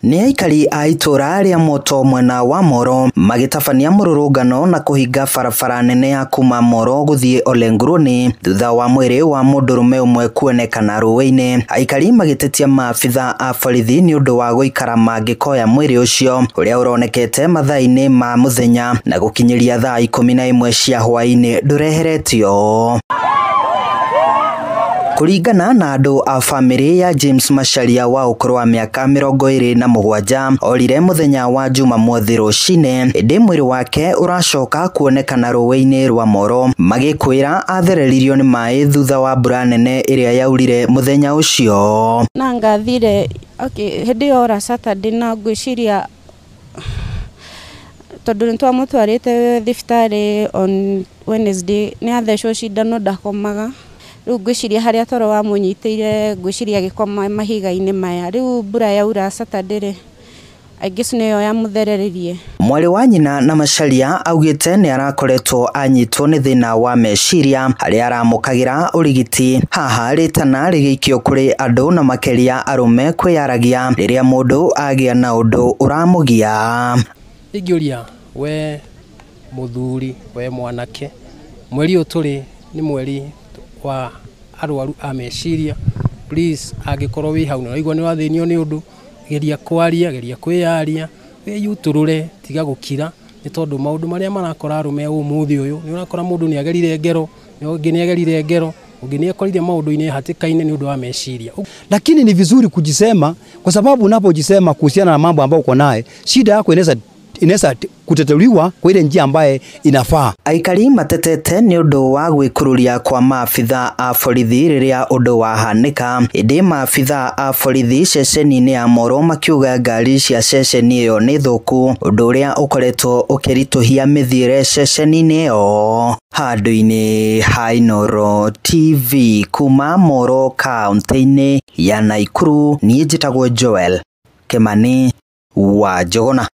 Ni aikari a itura ria Moto mwena wa Moro magitabania mururungano na kuhinga barabara nene ya kuma Moro guthie Olenguruni thutha wa mwiri wa mundurume umwe kuonekana ruwe-ini. Aikari magitetia maabitha a borithi ni undu wa guikara mangikoya mwiri ucio uria uronekete mathaa-ini ma muthenya na gukinyiria thaa 11 cia hwaini ndureheretio. Kuringana na andu a family ya James Macharia wa ukuru wa miaka 27 orire muthenya wa Jumamothi rucine indi mwiri wake uracoka kuonekana ruwe-ini rwa Moro magikwira athereririo ni mai thutha wa mbura nene iria yaurire muthenya ucio. Na ngathire hindi ora Saturday na ngwiciria tondu nitwamutwarite thibitari on Wednesday ni athecwo cindano ndakomaga. Riu ngwiciria haria toro wa munyitire ngwiciria gikoma mahiga-ini maya. Riu mbura yaura Saturday aingicu niyo yamuthereririe. Mwari wa nyina na Macharia augite ni arakoretwo anyitwo ni thina wa meciria haria aramukagira urigiti. Haha ritana rigeikio kuri andu na makeria arume kwiyaragia riria mundu agia na undu uramugia. Ingiuria we muthuri we mwanake mweri uturi ni mweri wa arwaru a meciria. Please angikorwo wi hau na igwa ni wathinio ni undu geria kwaria geria kwiyaria wiyuturure tiga gukira ni tondu maundu maria marakora arume umuthi uyu ni urakora mundu ni agerire ngero ni ungi ni agerire ngero ungi ni akorire maundu-ini hatikaine ni undu wa meciria. Lakini ni vizuri kujisema kwa sababu unapojisema kuhusiana na mambo ambayo uko naye shida yako inaweza kuteteliwa kwa ile njia ambaye inafaa. Aikari matetete ni undu wa gwikururia kwa maabitha a borithi riria undu wahanika. Indi maabitha a borithi ceceni-ini ya Moro makiuga ngari cia ceceni iyo ni thuku, undu uria ukoretwo ukirituhia mithiire ceceni-ini iyo. Handu-ini ha Inooro TV kuma Moro kaunti-ini ya Nakuru, ni njitagwo Joel Kimani wa Njuguna.